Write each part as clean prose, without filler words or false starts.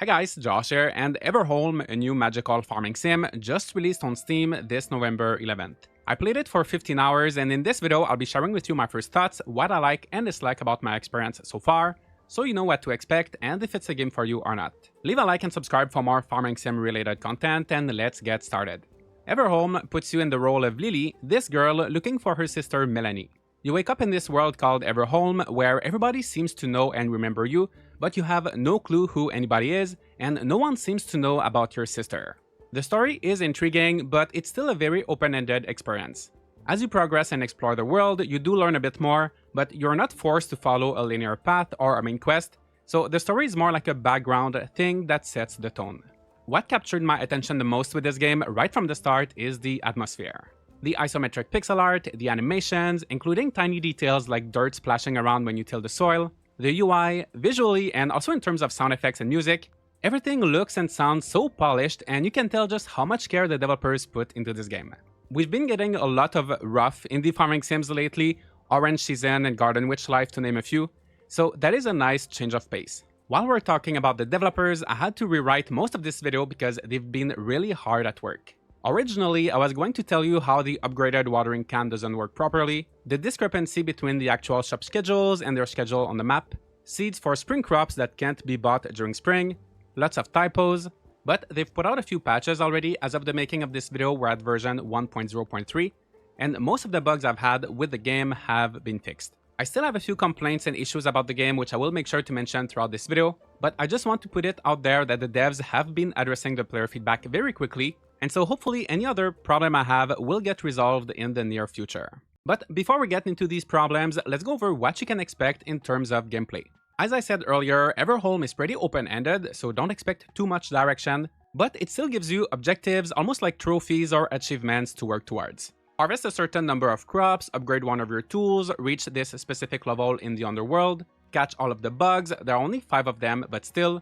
Hey guys, Josh here, and Everholm, a new magical farming sim, just released on Steam this November 11th. I played it for 15 hours, and in this video I'll be sharing with you my first thoughts, what I like and dislike about my experience so far, so you know what to expect and if it's a game for you or not. Leave a like and subscribe for more farming sim related content, and let's get started. Everholm puts you in the role of Lily, this girl looking for her sister Melanie. You wake up in this world called Everholm, where everybody seems to know and remember you, but you have no clue who anybody is, and no one seems to know about your sister. The story is intriguing, but it's still a very open-ended experience. As you progress and explore the world, you do learn a bit more, but you're not forced to follow a linear path or a main quest, so the story is more like a background thing that sets the tone. What captured my attention the most with this game right from the start is the atmosphere. The isometric pixel art, the animations, including tiny details like dirt splashing around when you till the soil, the UI, visually and also in terms of sound effects and music, everything looks and sounds so polished, and you can tell just how much care the developers put into this game. We've been getting a lot of rough indie farming sims lately, Orange Season and Garden Witch Life to name a few, so that is a nice change of pace. While we're talking about the developers, I had to rewrite most of this video because they've been really hard at work. Originally, I was going to tell you how the upgraded watering can doesn't work properly, the discrepancy between the actual shop schedules and their schedule on the map, seeds for spring crops that can't be bought during spring, lots of typos, but they've put out a few patches already. As of the making of this video, we're at version 1.0.3, and most of the bugs I've had with the game have been fixed. I still have a few complaints and issues about the game, which I will make sure to mention throughout this video, but I just want to put it out there that the devs have been addressing the player feedback very quickly, and so hopefully any other problem I have will get resolved in the near future. But before we get into these problems, let's go over what you can expect in terms of gameplay. As I said earlier, Everholm is pretty open-ended, so don't expect too much direction, but it still gives you objectives almost like trophies or achievements to work towards. Harvest a certain number of crops, upgrade one of your tools, reach this specific level in the underworld, catch all of the bugs, there are only 5 of them, but still,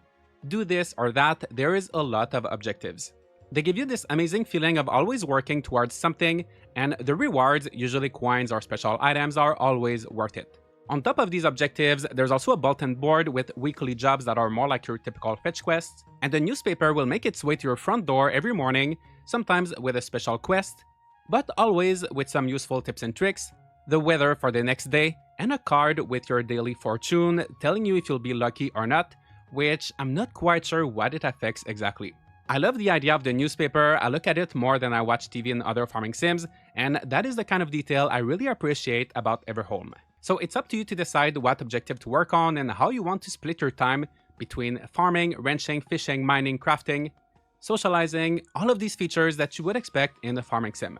do this or that, there is a lot of objectives. They give you this amazing feeling of always working towards something, and the rewards, usually coins or special items, are always worth it. On top of these objectives, there's also a bulletin board with weekly jobs that are more like your typical fetch quests, and the newspaper will make its way to your front door every morning, sometimes with a special quest, but always with some useful tips and tricks, the weather for the next day, and a card with your daily fortune telling you if you'll be lucky or not, which I'm not quite sure what it affects exactly. I love the idea of the newspaper. I look at it more than I watch TV and other farming sims, and that is the kind of detail I really appreciate about Everholm. So it's up to you to decide what objective to work on and how you want to split your time between farming, ranching, fishing, mining, crafting, socializing, all of these features that you would expect in a farming sim.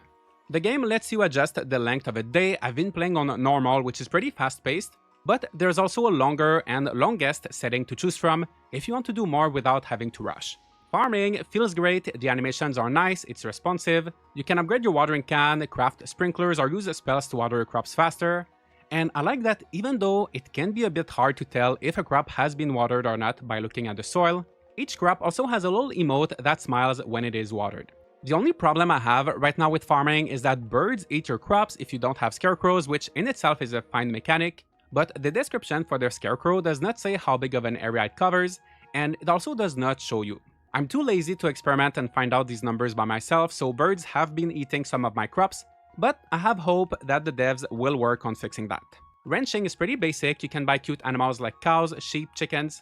The game lets you adjust the length of a day. I've been playing on normal, which is pretty fast-paced, but there's also a longer and longest setting to choose from if you want to do more without having to rush. Farming feels great, the animations are nice, it's responsive, you can upgrade your watering can, craft sprinklers or use spells to water your crops faster, and I like that even though it can be a bit hard to tell if a crop has been watered or not by looking at the soil, each crop also has a little emote that smiles when it is watered. The only problem I have right now with farming is that birds eat your crops if you don't have scarecrows, which in itself is a fine mechanic, but the description for their scarecrow does not say how big of an area it covers, and it also does not show you. I'm too lazy to experiment and find out these numbers by myself, so birds have been eating some of my crops, but I have hope that the devs will work on fixing that. Ranching is pretty basic. You can buy cute animals like cows, sheep, chickens.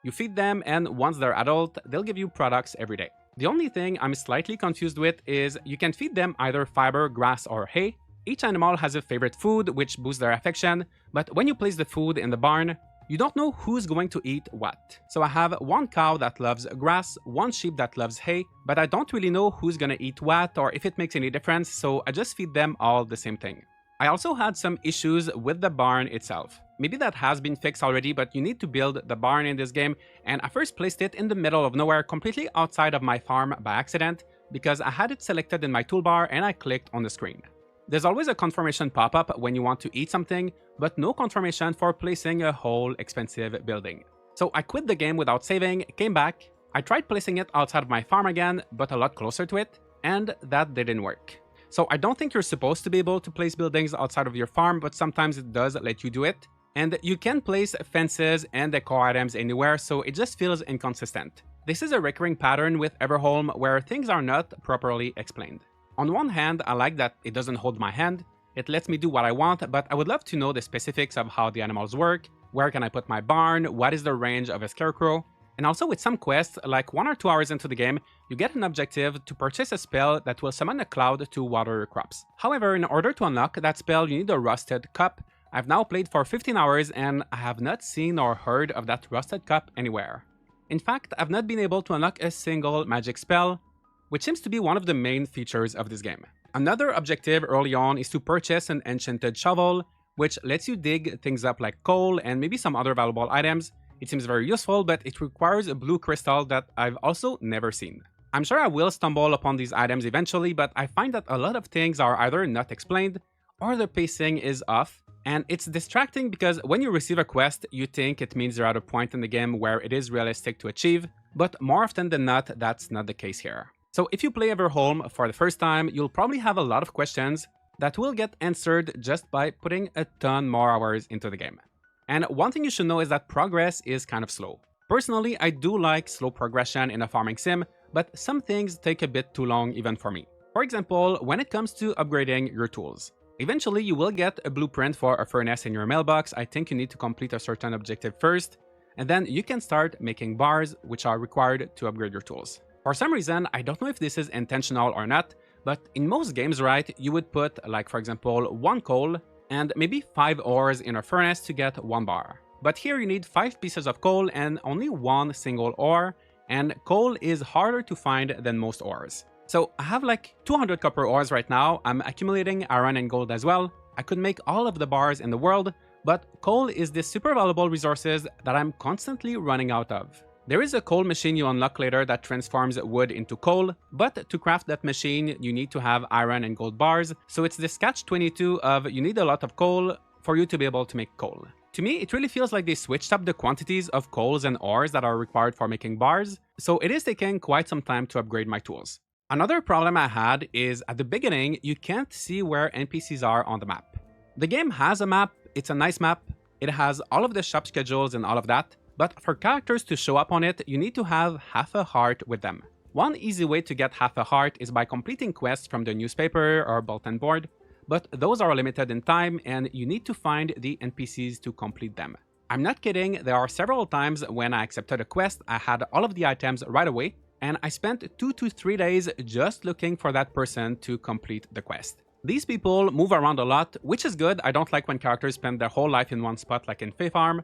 You feed them, and once they're adult, they'll give you products every day. The only thing I'm slightly confused with is you can feed them either fiber, grass, or hay. Each animal has a favorite food, which boosts their affection, but when you place the food in the barn, you don't know who's going to eat what. So I have one cow that loves grass, one sheep that loves hay, but I don't really know who's gonna eat what or if it makes any difference, so I just feed them all the same thing. I also had some issues with the barn itself. Maybe that has been fixed already, but you need to build the barn in this game, and I first placed it in the middle of nowhere, completely outside of my farm by accident, because I had it selected in my toolbar and I clicked on the screen. There's always a confirmation pop-up when you want to eat something, but no confirmation for placing a whole expensive building. So I quit the game without saving, came back, I tried placing it outside of my farm again, but a lot closer to it, and that didn't work. So I don't think you're supposed to be able to place buildings outside of your farm, but sometimes it does let you do it. and you can place fences and decor items anywhere, so it just feels inconsistent. This is a recurring pattern with Everholm where things are not properly explained. On one hand, I like that it doesn't hold my hand, it lets me do what I want, but I would love to know the specifics of how the animals work, where can I put my barn, what is the range of a scarecrow, and also with some quests, like 1 or 2 hours into the game, you get an objective to purchase a spell that will summon a cloud to water your crops. However, in order to unlock that spell, you need a rusted cup. I've now played for 15 hours and I have not seen or heard of that rusted cup anywhere. In fact, I've not been able to unlock a single magic spell, which seems to be one of the main features of this game. Another objective early on is to purchase an enchanted shovel, which lets you dig things up like coal and maybe some other valuable items. It seems very useful, but it requires a blue crystal that I've also never seen. I'm sure I will stumble upon these items eventually, but I find that a lot of things are either not explained or the pacing is off, and it's distracting because when you receive a quest, you think it means you're at a point in the game where it is realistic to achieve, but more often than not, that's not the case here. So if you play Everholm for the first time, you'll probably have a lot of questions that will get answered just by putting a ton more hours into the game. And one thing you should know is that progress is kind of slow. Personally, I do like slow progression in a farming sim, but some things take a bit too long even for me. For example, when it comes to upgrading your tools. Eventually, you will get a blueprint for a furnace in your mailbox. I think you need to complete a certain objective first, and then you can start making bars, which are required to upgrade your tools. For some reason, I don't know if this is intentional or not, but in most games, right, you would put, like for example, 1 coal and maybe 5 ores in a furnace to get 1 bar. But here you need 5 pieces of coal and only 1 single ore, and coal is harder to find than most ores. So I have like 200 copper ores right now, I'm accumulating iron and gold as well. I could make all of the bars in the world, but coal is this super valuable resources that I'm constantly running out of. There is a coal machine you unlock later that transforms wood into coal, but to craft that machine, you need to have iron and gold bars, so it's this catch-22 of you need a lot of coal for you to be able to make coal. To me, it really feels like they switched up the quantities of coals and ores that are required for making bars, so it is taking quite some time to upgrade my tools. Another problem I had is at the beginning, you can't see where NPCs are on the map. The game has a map, it's a nice map, it has all of the shop schedules and all of that, but for characters to show up on it, you need to have half a heart with them. One easy way to get half a heart is by completing quests from the newspaper or bulletin board, but those are limited in time and you need to find the NPCs to complete them. I'm not kidding, there are several times when I accepted a quest, I had all of the items right away, and I spent 2 to 3 days just looking for that person to complete the quest. These people move around a lot, which is good. I don't like when characters spend their whole life in one spot like in Fae Farm,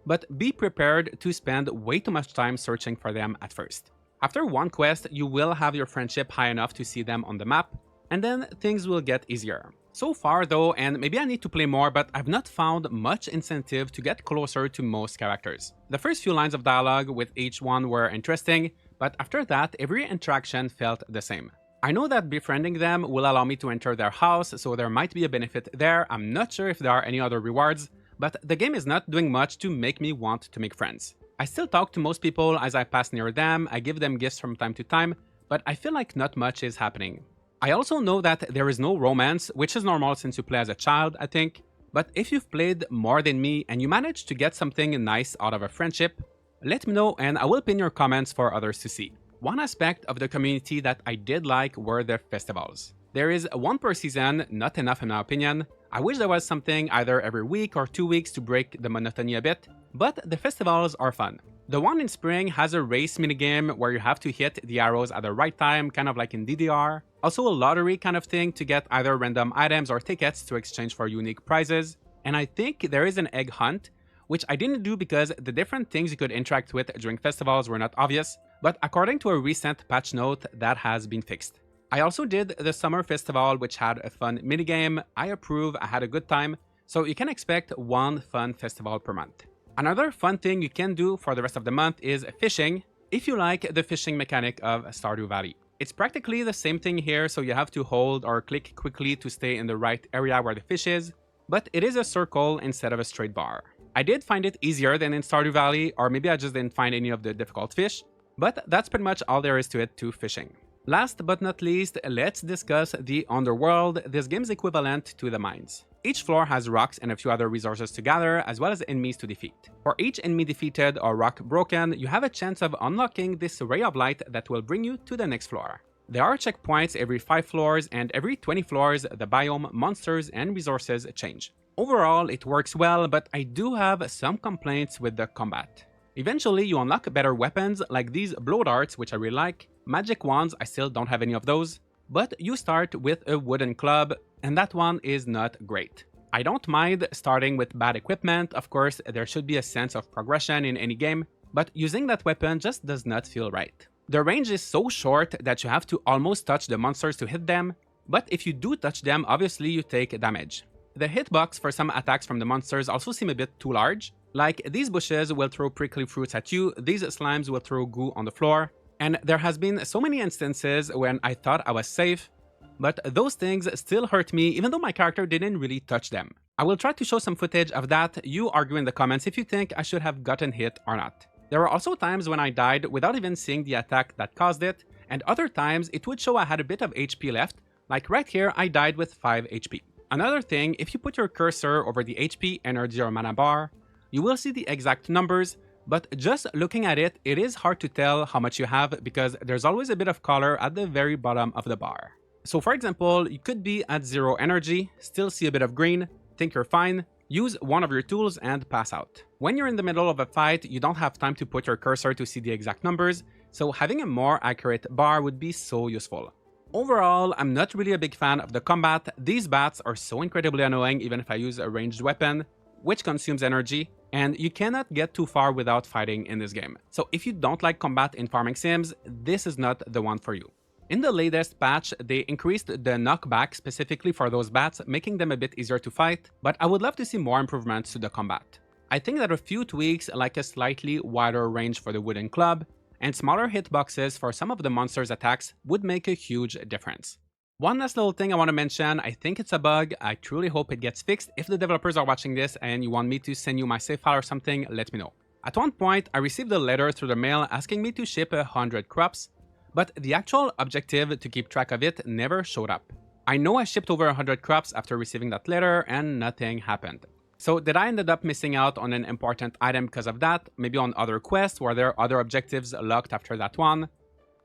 but be prepared to spend way too much time searching for them at first. After one quest, you will have your friendship high enough to see them on the map, and then things will get easier. So far though, and maybe I need to play more, but I've not found much incentive to get closer to most characters. The first few lines of dialogue with each one were interesting, but after that, every interaction felt the same. I know that befriending them will allow me to enter their house, so there might be a benefit there. I'm not sure if there are any other rewards, but the game is not doing much to make me want to make friends. I still talk to most people as I pass near them, I give them gifts from time to time, but I feel like not much is happening. I also know that there is no romance, which is normal since you play as a child, I think, but if you've played more than me and you managed to get something nice out of a friendship, let me know and I will pin your comments for others to see. One aspect of the community that I did like were the festivals. There is one per season, not enough in my opinion. I wish there was something either every week or 2 weeks to break the monotony a bit, but the festivals are fun. The one in spring has a race minigame where you have to hit the arrows at the right time, kind of like in DDR. Also a lottery kind of thing to get either random items or tickets to exchange for unique prizes. And I think there is an egg hunt, which I didn't do because the different things you could interact with during festivals were not obvious, but according to a recent patch note, that has been fixed. I also did the summer festival, which had a fun minigame. I approve, I had a good time, so you can expect one fun festival per month. Another fun thing you can do for the rest of the month is fishing, if you like the fishing mechanic of Stardew Valley. It's practically the same thing here, so you have to hold or click quickly to stay in the right area where the fish is, but it is a circle instead of a straight bar. I did find it easier than in Stardew Valley, or maybe I just didn't find any of the difficult fish, but that's pretty much all there is to it to fishing. Last but not least, let's discuss the Underworld, this game's equivalent to the mines. Each floor has rocks and a few other resources to gather, as well as enemies to defeat. For each enemy defeated or rock broken, you have a chance of unlocking this ray of light that will bring you to the next floor. There are checkpoints every 5 floors, and every 20 floors, the biome, monsters, and resources change. Overall, it works well, but I do have some complaints with the combat. Eventually, you unlock better weapons like these blow darts, which I really like. Magic wands, I still don't have any of those. But you start with a wooden club, and that one is not great. I don't mind starting with bad equipment, of course there should be a sense of progression in any game, but using that weapon just does not feel right. The range is so short that you have to almost touch the monsters to hit them, but if you do touch them, obviously you take damage. The hitbox for some attacks from the monsters also seem a bit too large, like these bushes will throw prickly fruits at you, these slimes will throw goo on the floor, and there has been so many instances when I thought I was safe, but those things still hurt me even though my character didn't really touch them. I will try to show some footage of that, you argue in the comments if you think I should have gotten hit or not. There were also times when I died without even seeing the attack that caused it, and other times it would show I had a bit of HP left, like right here I died with 5 HP. Another thing, if you put your cursor over the HP, energy or mana bar, you will see the exact numbers, but just looking at it, it is hard to tell how much you have because there's always a bit of color at the very bottom of the bar. So for example, you could be at 0 energy, still see a bit of green, think you're fine, use one of your tools and pass out. When you're in the middle of a fight, you don't have time to put your cursor to see the exact numbers, so having a more accurate bar would be so useful. Overall, I'm not really a big fan of the combat. These bats are so incredibly annoying even if I use a ranged weapon, which consumes energy, and you cannot get too far without fighting in this game. So if you don't like combat in farming sims, this is not the one for you. In the latest patch, they increased the knockback specifically for those bats, making them a bit easier to fight, but I would love to see more improvements to the combat. I think that a few tweaks like a slightly wider range for the wooden club, and smaller hitboxes for some of the monsters' attacks would make a huge difference. One last little thing I want to mention, I think it's a bug, I truly hope it gets fixed. If the developers are watching this and you want me to send you my save file or something, let me know. At one point, I received a letter through the mail asking me to ship 100 crops, but the actual objective to keep track of it never showed up. I know I shipped over 100 crops after receiving that letter and nothing happened. So did I end up missing out on an important item because of that? Maybe on other quests? Were there other objectives locked after that one?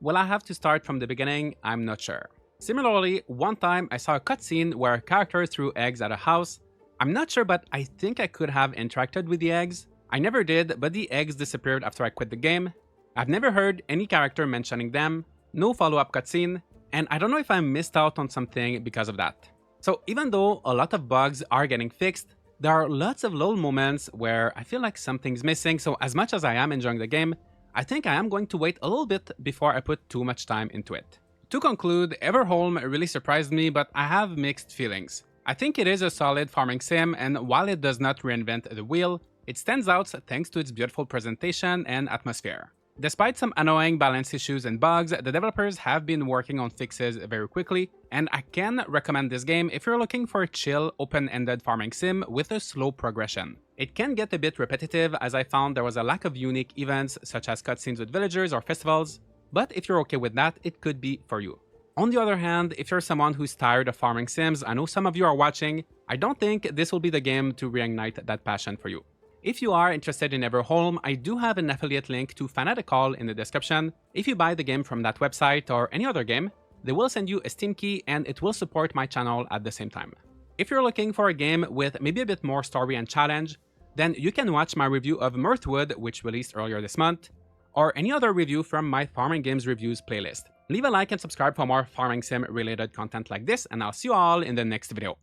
Will I have to start from the beginning? I'm not sure. Similarly, one time I saw a cutscene where a character threw eggs at a house. I'm not sure, but I think I could have interacted with the eggs. I never did, but the eggs disappeared after I quit the game. I've never heard any character mentioning them, no follow-up cutscene, and I don't know if I missed out on something because of that. So even though a lot of bugs are getting fixed, there are lots of lull moments where I feel like something's missing, so as much as I am enjoying the game, I think I am going to wait a little bit before I put too much time into it. To conclude, Everholm really surprised me, but I have mixed feelings. I think it is a solid farming sim, and while it does not reinvent the wheel, it stands out thanks to its beautiful presentation and atmosphere. Despite some annoying balance issues and bugs, the developers have been working on fixes very quickly, and I can recommend this game if you're looking for a chill, open-ended farming sim with a slow progression. It can get a bit repetitive, as I found there was a lack of unique events such as cutscenes with villagers or festivals, but if you're okay with that, it could be for you. On the other hand, if you're someone who's tired of farming sims, I know some of you are watching, I don't think this will be the game to reignite that passion for you. If you are interested in Everholm, I do have an affiliate link to Fanatical in the description. If you buy the game from that website or any other game, they will send you a Steam key and it will support my channel at the same time. If you're looking for a game with maybe a bit more story and challenge, then you can watch my review of Mirthwood, which released earlier this month, or any other review from my Farming Games Reviews playlist. Leave a like and subscribe for more farming sim related content like this, and I'll see you all in the next video.